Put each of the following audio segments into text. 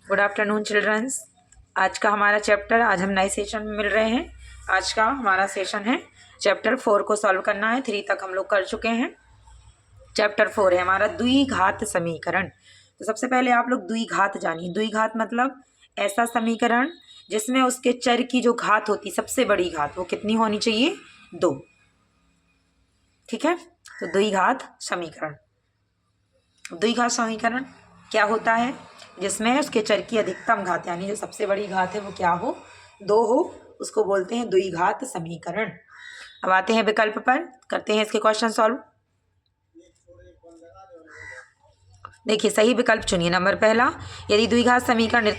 Good afternoon children's. आज का हमारा चैप्टर, आज हम नए सेशन में मिल रहे हैं। आज का हमारा सेशन है चैप्टर 4 को सॉल्व करना है। 3 तक हम लोग कर चुके हैं। चैप्टर 4 है हमारा द्विघात समीकरण। तो सबसे पहले आप लोग द्विघात जानिए। द्विघात मतलब ऐसा समीकरण जिसमें उसके चर की जो घात होती, सबसे बड़ी घात, वो कितनी होनी चाहिए? 2। ठीक है, तो द्विघात समीकरण। द्विघात समीकरण क्या होता है? जिसमें उसके चर की अधिकतम घात यानी जो सबसे बड़ी घात है वो क्या हो? 2 हो, उसको बोलते हैं द्विघात समीकरण। अब आते हैं विकल्प पर, करते हैं इसके क्वेश्चन सॉल्व। देखिए, सही विकल्प चुनिए। नंबर पहला, यदि द्विघात समीकरण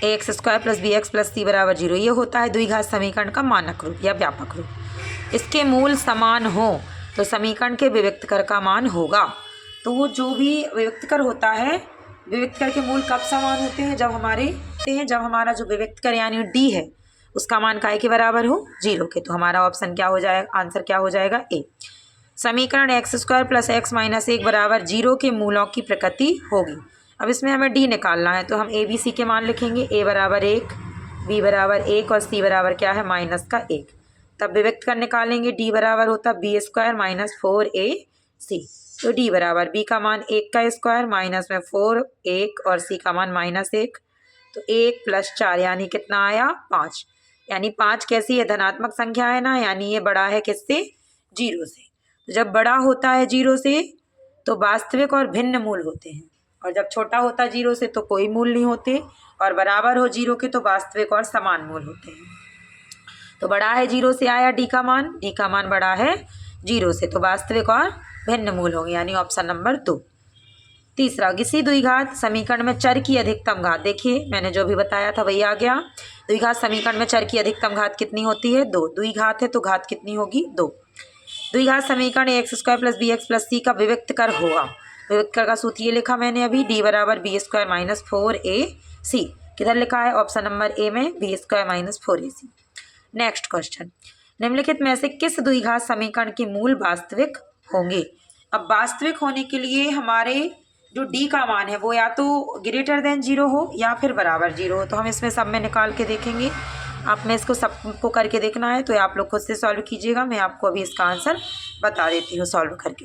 ax² + bx + c = 0, ये होता है द्विघात समीकरण का मानक रूप या व्यापक रूप। इसके मूल समान हो तो समीकरण के विविक्तकर का मान होगा। तो वो जो भी विविक्तकर होता है, विविक्तकर के मूल कब समान होते हैं? जब हमारा जो विविक्तकर यानी d है उसका मान काय के बराबर हो? 0 के। तो हमारा ऑप्शन क्या हो जाएगा? आंसर क्या हो जाएगा? ए। समीकरण x² + x - 1 = 0 के मूलों की प्रकृति होगी। अब इसमें हमें d निकालना है, तो हम a b c के मान लिखेंगे। a = 1, b = 1 और c बराबर क्या है? -1। तब विविक्तकर निकालेंगे। d बराबर होता b² - 4ac। तो d बराबर b का मान 1 का स्क्वायर माइनस में 4 1 और c का मान -1। तो 1 + 4 यानी कितना आया? 5। यानी 5 कैसी है? धनात्मक संख्या है ना, यानी ये बड़ा है किससे? 0 से। तो जब बड़ा होता है 0 से तो वास्तविक और भिन्न मूल होते हैं, और जब छोटा होता है 0 से तो कोई मूल नहीं होते, और बराबर हो 0 के तो वास्तविक और समान मूल होते हैं। तो बड़ा है 0 से आया d का मान बड़ा है 0 से, तो वास्तविक और भिन्न मूल होंगे, यानी ऑप्शन नंबर 2। तीसरा, किसी द्विघात समीकरण में चर की अधिकतम घात, देखिए मैंने जो भी बताया था वही आ गया। द्विघात समीकरण में चर की अधिकतम घात कितनी होती है? 2। द्विघात है तो घात कितनी होगी? 2। द्विघात समीकरण ax² + bx + c का विविक्तकर होगा। विविक्तकर का सूत्र ये लिखा मैंने अभी, d = b² - 4ac। किधर लिखा है? ऑप्शन नंबर ए में, b² - 4ac। नेक्स्ट क्वेश्चन, निम्नलिखित में से किस द्विघात समीकरण के मूल वास्तविक होंगे? अब वास्तविक होने के लिए हमारे जो d का मान है वो या तो >0 हो या फिर बराबर 0 हो। तो हम इसमें सब में निकाल के देखेंगे। आपने इसको सबको करके देखना है, तो आप लोग खुद से सॉल्व कीजिएगा। मैं आपको अभी इसका आंसर बता देती हूँ सॉल्व करके।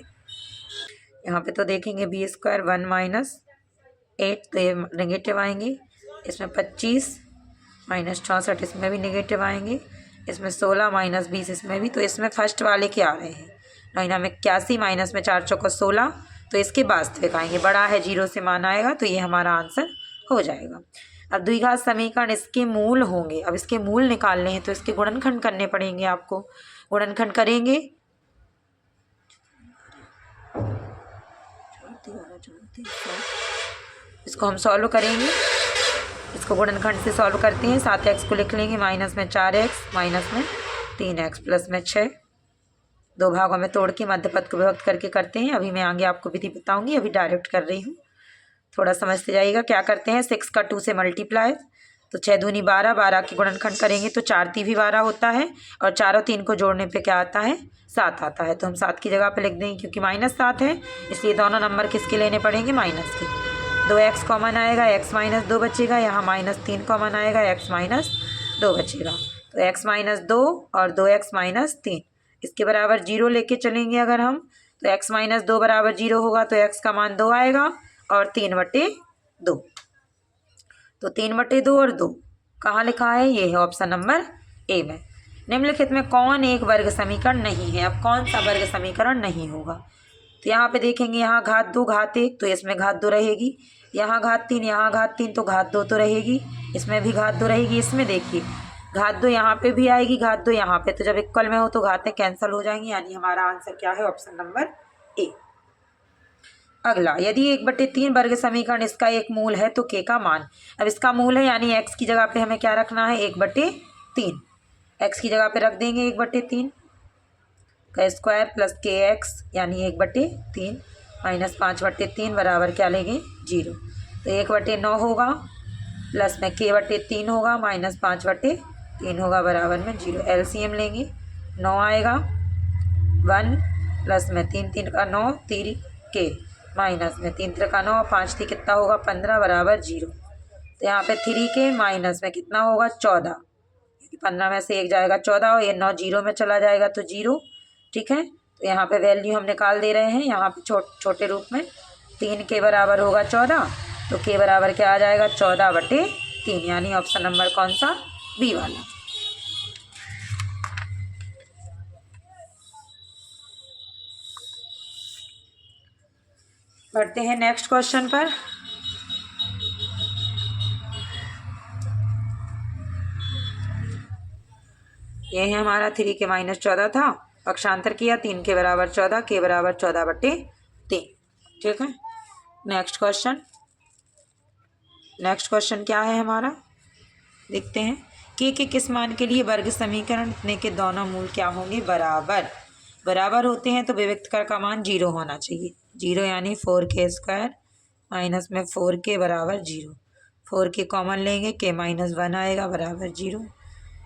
यहाँ पे तो देखेंगे b² 1 - 8, तो ये नेगेटिव आएंगे। इसमें 25 - 64, इसमें भी नेगेटिव आएंगे। इसमें 16 - 20, इसमें भी। तो इसमें फर्स्ट वाले के आ रहे हैं 81 माइनस में 4 चौको 16, तो इसके वास्तविक आएंगे। बड़ा है 0 से मान आएगा, तो ये हमारा आंसर हो जाएगा। अब द्विघात समीकरण इसके मूल होंगे। अब इसके मूल निकालने हैं तो इसके गुणनखंड करने पड़ेंगे आपको। गुणनखंड करेंगे, इसको हम सॉल्व करेंगे। इसको गुणनखंड से सॉल्व करते हैं। 7x को लिख लेंगे, माइनस में 4x, माइनस में 3x, प्लस में 6। 2 भागों में तोड़ के मध्य पद को विभक्त करके करते हैं। अभी मैं आगे आपको विधि बताऊंगी, अभी डायरेक्ट कर रही हूँ, थोड़ा समझते जाइएगा। क्या करते हैं? 6 का 2 से मल्टीप्लाई, तो 6 दूनी 12, 12 की गुणनखंड करेंगे तो 4 × 3 = 12 होता है, और 4 और 3 को जोड़ने पे क्या आता है? 7 आता है। तो हम 7 की जगह पे लिख देंगे, क्योंकि -7 है इसलिए दोनों नंबर किसके लेने पड़ेंगे? माइनस के। 2x कॉमन आएगा, x - 2 बचेगा। यहाँ -3 कॉमन आएगा, x - 2 बचेगा। तो x - 2 और 2x - 3 इसके बराबर 0 लेके चलेंगे अगर हम, तो x - 2 बराबर 0 होगा, तो x का मान 2 आएगा, और 3/2। तो 3/2 और 2 कहाँ लिखा है? ये है ऑप्शन नंबर ए में। निम्नलिखित में कौन एक वर्ग समीकरण नहीं है? अब कौन सा वर्ग समीकरण नहीं होगा? तो यहाँ पे देखेंगे, यहाँ घात 2 घात 1, तो इसमें घात 2 रहेगी। यहाँ घात 3, यहाँ घात 3, तो घात 2 तो रहेगी। इसमें भी घात 2 रहेगी। इसमें देखिए घात 2 यहाँ पे भी आएगी, घात 2 यहाँ पे। तो जब इक्वल में हो तो घातें कैंसिल हो जाएंगी, यानी हमारा आंसर क्या है? Option number A. अगला, यदि 1/3 वर्ग समीकरण इसका एक मूल है तो k का मान। अब इसका मूल है यानी x की जगह पे हमें क्या रखना है? 1/3। x की जगह पे रख देंगे 1/3 का स्क्वायर प्लस kx यानी 1/3 माइनस 5/3 बराबर क्या लेंगे? 0। तो 1/9 होगा, प्लस में k/3 होगा, माइनस 5/3 होगा, बराबर में 0। LCM लेंगे, 9 आएगा, 1 प्लस में 3 3 का 9, 3 k माइनस में 3 3 का 9, 5 3 कितना होगा? 15 बराबर 0। तो यहाँ पे 3 के माइनस में कितना होगा 14, 15 में से 1 जाएगा 14 और ये 9 जीरो में चला जाएगा तो 0। ठीक है, तो यहाँ पे वैल्यू हम निकाल दे रहे हैं यहाँ पे छोटे रूप में। 3 के बराबर होगा 14, तो के बराबर क्या आ जाएगा 14/3, यानी ऑप्शन नंबर कौन सा, बी वाला। बढ़ते हैं नेक्स्ट क्वेश्चन पर। ये है हमारा 3 के माइनस 14 था, पक्षांतर किया 3 के बराबर 14, के बराबर 14/3। ठीक है, नेक्स्ट क्वेश्चन क्या है हमारा, देखते हैं। के किस मान के लिए वर्ग समीकरण के दोनों मूल क्या होंगे, बराबर होते हैं तो विविक्तकर का मान 0 होना चाहिए। 0 यानी 4k² माइनस में 4k बराबर 0। 4k कॉमन लेंगे, k माइनस 1 आएगा बराबर 0,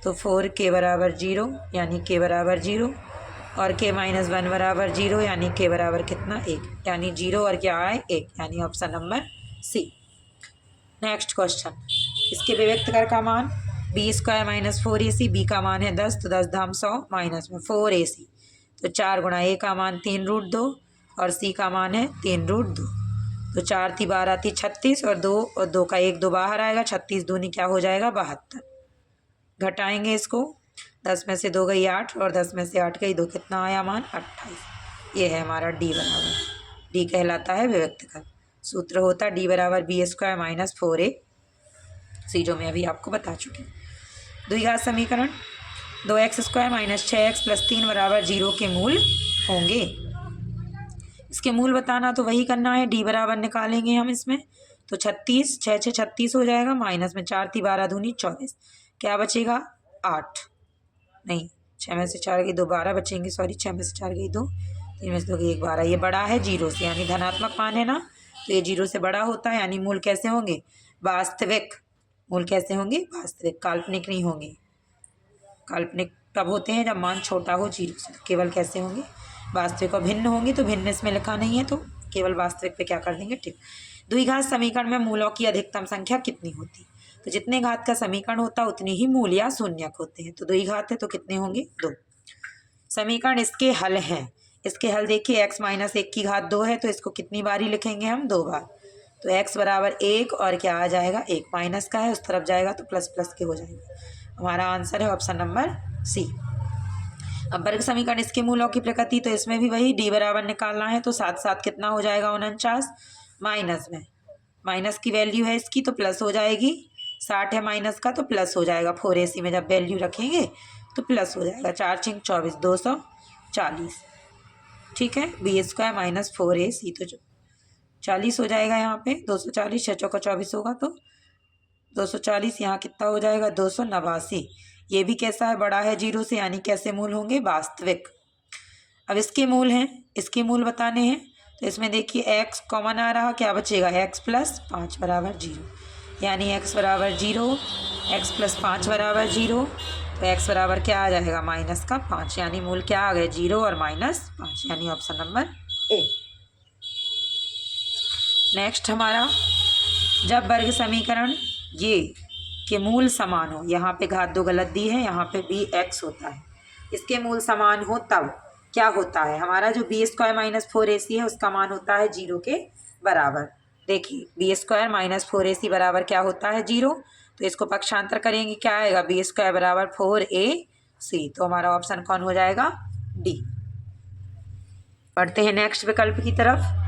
तो 4k बराबर 0 यानी k बराबर 0, और k माइनस 1 बराबर 0 यानी k बराबर कितना 1, यानी 0 और क्या आए 1, यानी option number C. Next question, इसके विविक्तकर का मान b² माइनस 4ac, b का मान है 10 तो 10 धाम 100 माइनस में 4ac, तो 4 गुणा a का मान 3√2 और c का मान है 3√2, तो 4 थी 12 थी 36 और 2 का 1 2 बाहर आएगा, 36 दूनी क्या हो जाएगा 72। घटाएंगे इसको, 10 में से 2 गई 8 और 10 में से 8 गई 2, कितना आया मान 28। ये है हमारा डी बराबर, डी कहलाता है विविक्तकर। सूत्र होता है डी बराबर b² माइनस 4ac, जो मैं अभी आपको बता चुकी हूँ। द्विघात समीकरण 2x² माइनस 6x प्लस 3 बराबर 0 के मूल होंगे। इसके मूल बताना तो वही करना है, डी बराबर निकालेंगे हम इसमें, तो 36, 6 6 36 हो जाएगा, माइनस में 4 थी 12 दूनी 24, क्या बचेगा 8, नहीं 6 में से 4 गई 2 12 बचेंगे, सॉरी 6 में से 4 गई 2, 3 में से 2 गई 1 12, ये बड़ा है 0 से, यानी धनात्मक मान है ना, तो ये 0 से बड़ा होता है, यानी मूल कैसे होंगे वास्तविक, मूल कैसे होंगे वास्तविक, काल्पनिक नहीं होंगे। काल्पनिक तब होते हैं जब मान छोटा हो 0 से, केवल कैसे होंगे वास्तविक, और भिन्न होंगे तो भिन्न इसमें लिखा नहीं है तो केवल वास्तविक पे क्या कर देंगे टिक। द्विघात समीकरण में मूलों की अधिकतम संख्या कितनी होती, तो जितने घात का समीकरण होता उतने ही मूल या शून्यक होते हैं, तो द्विघात है तो कितने होंगे 2। समीकरण इसके हल हैं, इसके हल देखिए, x माइनस 1 की घात 2 है तो इसको कितनी बारी लिखेंगे हम 2 बार, तो x बराबर 1 और क्या आ जाएगा 1, माइनस का है उस तरफ जाएगा तो प्लस प्लस के हो जाएगा, हमारा आंसर है ऑप्शन नंबर सी। अब वर्ग समीकरण इसके मूलों की प्रकृति, तो इसमें भी वही डी बराबर निकालना है, तो 7 7 कितना हो जाएगा 49, माइनस में माइनस की वैल्यू है इसकी तो प्लस हो जाएगी, 60 है माइनस का तो प्लस हो जाएगा, 4ac में जब वैल्यू रखेंगे तो प्लस हो जाएगा, 4 6 24 240। ठीक है, b² माइनस 4ac तो 40 हो जाएगा, यहाँ पे 240, 6 चौका 24 होगा तो 240, यहाँ कितना हो जाएगा 289। ये भी कैसा है बड़ा है 0 से, यानी कैसे मूल होंगे वास्तविक। अब इसके मूल हैं, इसके मूल बताने हैं, तो इसमें देखिए x कॉमन आ रहा, क्या बचेगा x प्लस 5 बराबर 0, यानी x बराबर 0, x प्लस 5 बराबर 0, तो x बराबर क्या आ जाएगा माइनस का 5, यानी मूल क्या आ गए 0 और माइनस 5, यानी ऑप्शन नंबर ए। नेक्स्ट हमारा, जब वर्ग समीकरण ये के मूल समान हो, यहाँ पे घात 2 गलत दी है, यहाँ पे भी x होता है, इसके मूल समान हो तब क्या होता है, हमारा जो b² माइनस 4ac है उसका मान होता है 0 के बराबर। देखिए b² माइनस 4ac बराबर क्या होता है 0, तो इसको पक्षांतर करेंगे क्या आएगा b² बराबर 4ac, तो हमारा ऑप्शन कौन हो जाएगा डी। बढ़ते हैं नेक्स्ट विकल्प की तरफ।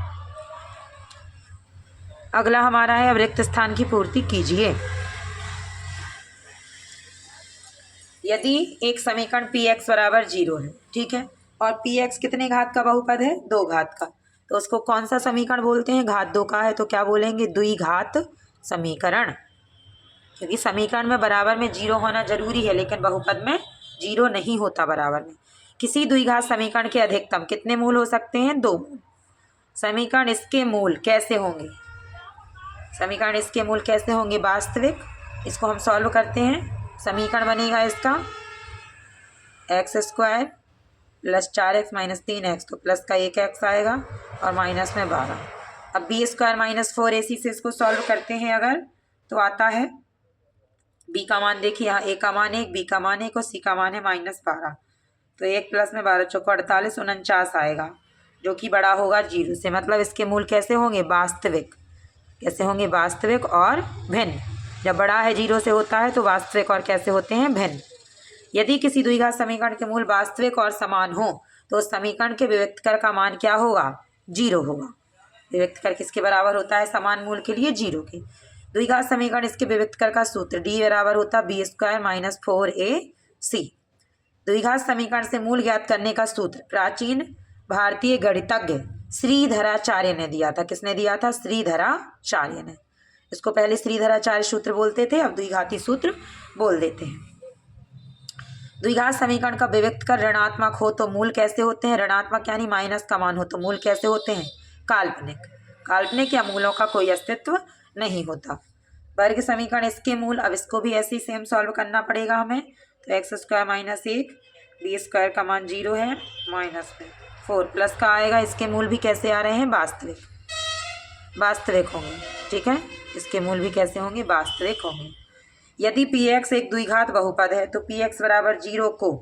अगला हमारा है, अब रिक्त स्थान की पूर्ति कीजिए। यदि एक समीकरण px बराबर 0 है, ठीक है, और px कितने घात का बहुपद है 2 घात का, तो उसको कौन सा समीकरण बोलते हैं, घात 2 का है तो क्या बोलेंगे द्विघात समीकरण, क्योंकि समीकरण में बराबर में 0 होना जरूरी है, लेकिन बहुपद में 0 नहीं होता बराबर में। किसी द्विघात समीकरण के अधिकतम कितने मूल हो सकते हैं 2 मूल। समीकरण इसके मूल कैसे होंगे, समीकरण इसके मूल कैसे होंगे वास्तविक, इसको हम सॉल्व करते हैं, समीकरण बनेगा इसका x² plus 4x minus 3x, तो प्लस का 1x आएगा और माइनस में 12। अब b² माइनस 4ac से इसको सॉल्व करते हैं अगर, तो आता है बी का मान, देखिए यहाँ ए का मान 1, बी का मान 1 और सी का मान है -12। तो 1 प्लस में 12 चौको 48, 49 आएगा, जो कि बड़ा होगा 0 से। मतलब इसके मूल कैसे होंगे? वास्तविक। कैसे होंगे? वास्तविक और भिन्न। जब बड़ा है 0 से होता है तो वास्तविक और कैसे होते हैं? भिन्न। यदि किसी द्विघात समीकरण के मूल वास्तविक और समान हो तो उस समीकरण के विविक्त कर का मान क्या होगा? 0 होगा। विविक्त कर किसके बराबर होता है? समान मूल के लिए 0 के। द्विघात समीकरण इसके विविक्त कर का सूत्र d बराबर होता है b² - 4ac। द्विघात समीकरण से मूल ज्ञात करने का सूत्र प्राचीन भारतीय गणितज्ञ श्रीधराचार्य ने दिया था। किसने दिया था? श्रीधराचार्य ने। इसको पहले श्रीधराचार्य सूत्र बोलते थे, अब द्विघाती सूत्र बोल देते हैं। द्विघात समीकरण का विविक्त कर ऋणात्मक हो तो मूल कैसे होते हैं? ऋणात्मक यानी माइनस का मान हो तो मूल कैसे होते हैं? काल्पनिक। काल्पनिक या मूलों का कोई अस्तित्व नहीं होता। वर्ग समीकरण इसके मूल, अब इसको भी ऐसे ही सेम सॉल्व करना पड़ेगा हमें। तो x² - 1 b² का मान 0 है, माइनस में 4 प्लस का आएगा। इसके मूल भी कैसे आ रहे हैं? वास्तविक। वास्तविक होंगे, ठीक है। इसके मूल भी कैसे होंगे? वास्तविक होंगे। यदि px एक द्विघात बहुपद है तो px बराबर 0 को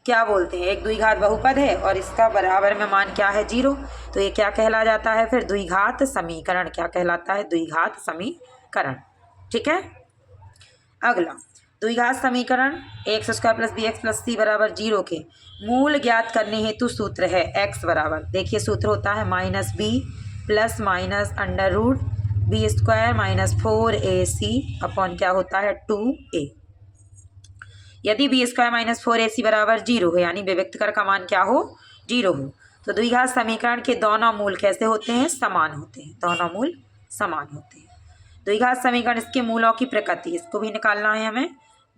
क्या बोलते हैं? एक द्विघात बहुपद है और इसका बराबर में मान क्या है? 0। तो ये क्या कहला जाता है फिर? द्विघात समीकरण। क्या कहलाता है? द्विघात समीकरण, ठीक है। अगला, द्विघात समीकरण ax² + bx + c बराबर 0 के मूल ज्ञात करने हेतु सूत्र है x बराबर, देखिए सूत्र होता है -b + -√b² - 4ac अपॉन क्या होता है? 2a। यदि b² - 4ac बराबर 0 हो यानी विविक्त कर का मान क्या हो? 0 हो, तो द्विघात समीकरण के दोनों मूल कैसे होते हैं? समान होते हैं। दोनों मूल समान होते हैं। द्विघात समीकरण इसके मूलों की प्रकृति, इसको भी निकालना है हमें।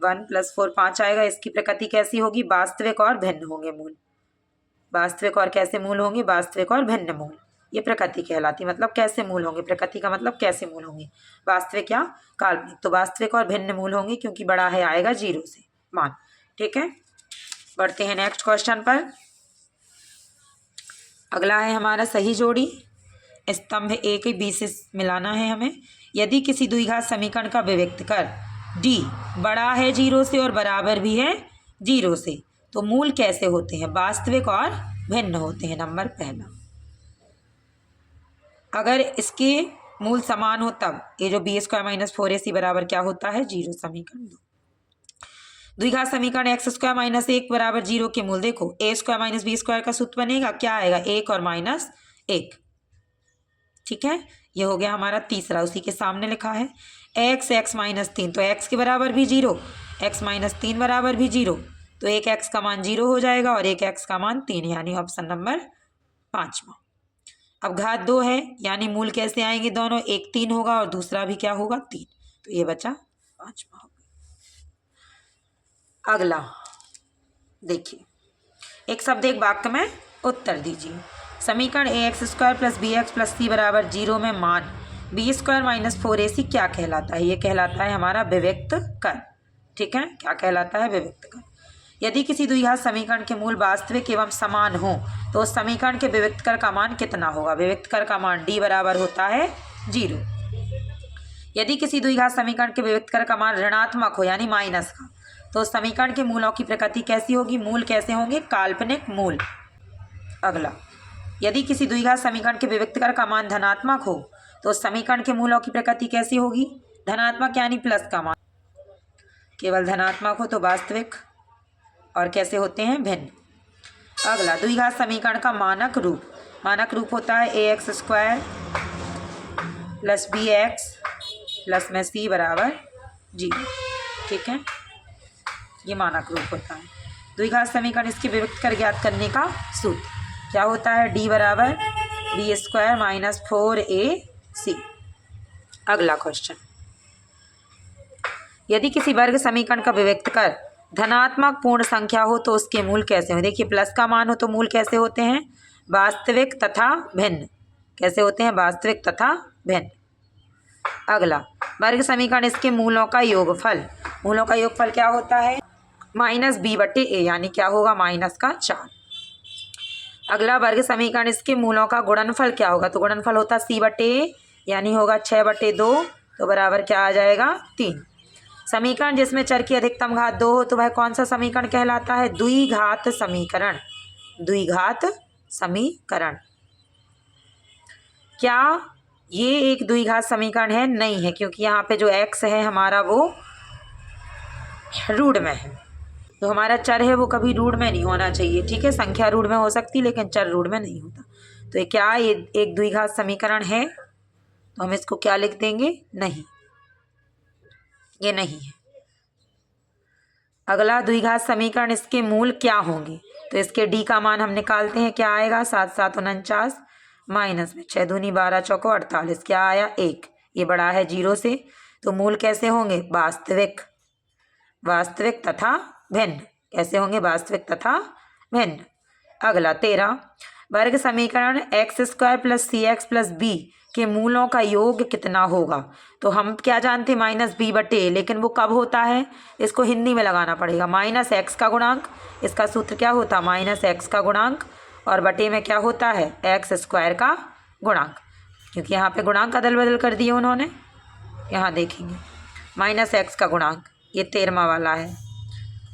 1 + 4 5 आएगा। इसकी प्रकृति कैसी होगी? वास्तविक और भिन्न होंगे मूल। वास्तविक और कैसे मूल होंगे? वास्तविक और भिन्न मूल, ये प्रकृति कहलाती। मतलब कैसे मूल होंगे? प्रकृति का मतलब कैसे मूल होंगे? वास्तविक या काल्पनिक। तो वास्तविक और भिन्न मूल होंगे क्योंकि बड़ा है आएगा 0 से मान, ठीक है। बढ़ते हैं नेक्स्ट क्वेश्चन पर। अगला है हमारा सही जोड़ी। स्तंभ ए के बी से मिलाना है हमें। यदि किसी द्विघात समीकरण का विविक्त कर d बड़ा है 0 से और बराबर भी है 0 से तो मूल कैसे होते हैं? वास्तविक और भिन्न होते हैं। नंबर पहला, अगर इसके मूल समान हो तब ये जो b² - 4ac बराबर क्या होता है? 0। समीकरण 2। द्विघात समीकरण x² - 1 बराबर 0 के मूल देखो a² - b² का सूत्र बनेगा, क्या आएगा? 1 और -1, ठीक है। ये हो गया हमारा तीसरा, उसी के सामने लिखा है x - 3, तो x के बराबर भी 0, x - 3 बराबर भी 0, तो एक x का मान 0 हो जाएगा और एक x का मान 3, यानी ऑप्शन नंबर 5वां। अब घात 2 है यानी मूल कैसे आएंगे दोनों? एक 3 होगा और दूसरा भी क्या होगा? 3, तो ये बचा 5वां। अगला देखिए, एक शब्द एक वाक्य में उत्तर दीजिए। समीकरण ax² + bx + c बराबर 0 में मान b² - 4ac क्या कहलाता है? ये कहलाता है हमारा विविक्त कर, ठीक है। क्या कहलाता है? विविक्त कर। यदि किसी द्विघात समीकरण के मूल वास्तविक एवं समान हो तो उस समीकरण के विविक्त कर का मान कितना होगा? विविक्त कर का मान d बराबर होता है 0। यदि किसी द्विघात समीकरण के विविक्त कर का मान ऋणात्मक हो यानी माइनस का, तो समीकरण के मूलों की प्रकृति कैसी होगी? मूल कैसे होंगे? काल्पनिक मूल। अगला, यदि किसी द्विघात समीकरण के विविक्त कर का मान धनात्मक हो तो समीकरण के मूलों की प्रकृति कैसी होगी? धनात्मक यानी प्लस का मान। केवल धनात्मक हो तो वास्तविक और कैसे होते हैं? भिन्न। अगला, द्विघात समीकरण का मानक रूप। मानक रूप होता है ax² + bx + में c बराबर 0, ठीक है। ये मानक रूप होता है। द्विघात समीकरण इसके विविक्त कर ज्ञात करने का सूत्र क्या होता है? d बराबर b² - 4ac। अगला क्वेश्चन, यदि किसी वर्ग समीकरण का विविक्त कर धनात्मक पूर्ण संख्या हो तो उसके मूल कैसे हो? देखिए प्लस का मान हो तो मूल कैसे होते हैं? वास्तविक तथा भिन्न। कैसे होते हैं? वास्तविक तथा भिन्न। अगला, वर्ग समीकरण इसके मूलों का योगफल। मूलों का योगफल क्या होता है? -b/a, यानी क्या होगा? -4। अगला, वर्ग समीकरण इसके मूलों का गुणनफल क्या होगा? तो गुणनफल होता c/a, यानी होगा 6/2 तो बराबर क्या आ जाएगा 3। समीकरण जिसमें चर की अधिकतम घात 2 हो तो वह कौन सा समीकरण कहलाता है? द्विघात समीकरण। द्विघात समीकरण। क्या ये एक द्विघात समीकरण है? नहीं है, क्योंकि यहाँ पे जो x है हमारा वो रूढ़ में है। तो हमारा चर है वो कभी रूढ़ में नहीं होना चाहिए, ठीक है। संख्या रूढ़ में हो सकती लेकिन चर रूढ़ में नहीं होता। तो ये क्या ये एक द्विघात समीकरण है? तो हम इसको क्या लिख देंगे? नहीं, ये नहीं है। अगला द्विघात समीकरण, इसके मूल क्या होंगे? तो इसके डी का मान हम निकालते हैं। क्या आएगा? 7 7 49 माइनस में 6 दूनी 12 चौको 48। क्या आया? 1। ये बड़ा है 0 से, तो मूल कैसे होंगे? वास्तविक। वास्तविक तथा भिन्न। कैसे होंगे? वास्तविक तथा भिन्न। अगला 13, वर्ग समीकरण x² plus cx plus b के मूलों का योग कितना होगा? तो हम क्या जानते हैं? -b बटे, लेकिन वो कब होता है? इसको हिंदी में लगाना पड़ेगा। -x का गुणांक, इसका सूत्र क्या होता? -x का गुणांक, और बटे में क्या होता है? x² का गुणांक। क्योंकि यहाँ पे गुणांक अदल बदल कर दिए उन्होंने। यहाँ देखेंगे -x का गुणांक, ये 13वां वाला है।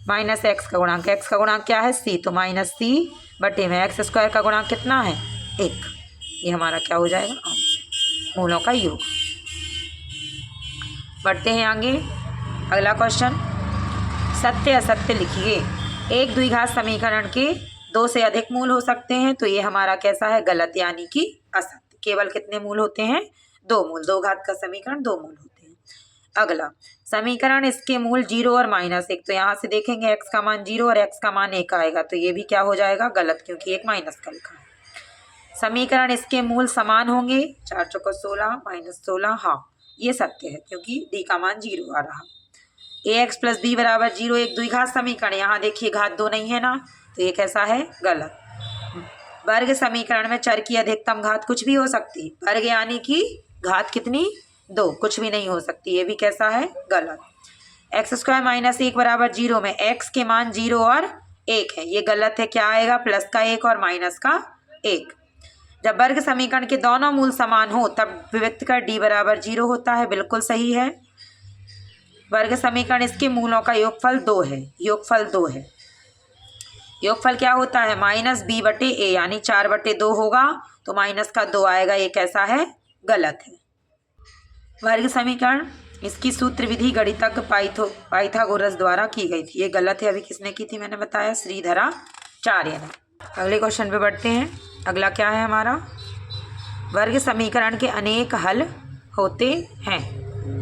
-x का गुणांक, x का गुणांक क्या है? c, तो -c बटे में x² का गुणांक कितना है? 1। ये हमारा क्या हो जाएगा? मूलों का योग। बढ़ते हैं आगे। अगला क्वेश्चन, सत्य असत्य लिखिए। एक द्विघात समीकरण के 2 से अधिक मूल हो सकते हैं, तो ये हमारा कैसा है? गलत, यानी कि असत्य। केवल कितने मूल होते हैं? 2 मूल। 2 घात का समीकरण 2 मूल होते हैं। अगला समीकरण, इसके मूल 0 और -1। तो यहाँ से देखेंगे x का मान 0 और x का मान 1 आएगा, तो ये भी क्या हो जाएगा? गलत, क्योंकि एक माइनस का लिखा है। समीकरण, इसके मूल समान होंगे। 4 चौको 16 -16, हाँ ये सत्य है, क्योंकि d का मान 0 आ रहा। ax प्लस b बराबर 0 एक द्विघात समीकरण। यहाँ देखिए घात 2 नहीं है ना, तो ये कैसा है? गलत। वर्ग समीकरण में चर की अधिकतम घात कुछ भी हो सकती। वर्ग यानी कि घात कितनी? 2, कुछ भी नहीं हो सकती, ये भी कैसा है? गलत। x² - 1 बराबर 0 में x के मान 0 और 1 है, ये गलत है। क्या आएगा? प्लस का 1 और माइनस का 1। जब वर्ग समीकरण के दोनों मूल समान हो तब विभक्त कर d बराबर 0 होता है, बिल्कुल सही है। वर्ग समीकरण, इसके मूलों का योगफल 2 है। योगफल 2 है। योगफल क्या होता है? -b बटे a, यानी 4 बटे 2 होगा, तो माइनस का 2 आएगा, ये कैसा है? गलत है। वर्ग समीकरण, इसकी सूत्र विधि गणितज्ञ पाइथागोरस द्वारा की गई थी, ये गलत है। अभी किसने की थी? मैंने बताया, श्रीधराचार्य ने। अगले क्वेश्चन पे बढ़ते हैं। अगला क्या है हमारा? वर्ग समीकरण के अनेक हल होते हैं।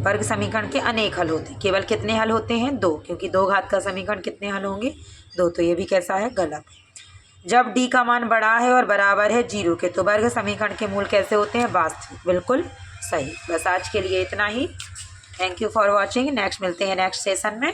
वर्ग समीकरण के अनेक हल होते हैं। केवल कितने हल होते हैं? 2, क्योंकि 2 घात का समीकरण कितने हल होंगे? 2, तो ये भी कैसा है? गलत है। जब d का मान बड़ा है और बराबर है 0 के, तो वर्ग समीकरण के मूल कैसे होते हैं? वास्तविक। बिल्कुल सही। बस आज के लिए इतना ही। Thank you for watching. Next मिलते हैं नेक्स्ट सेशन में।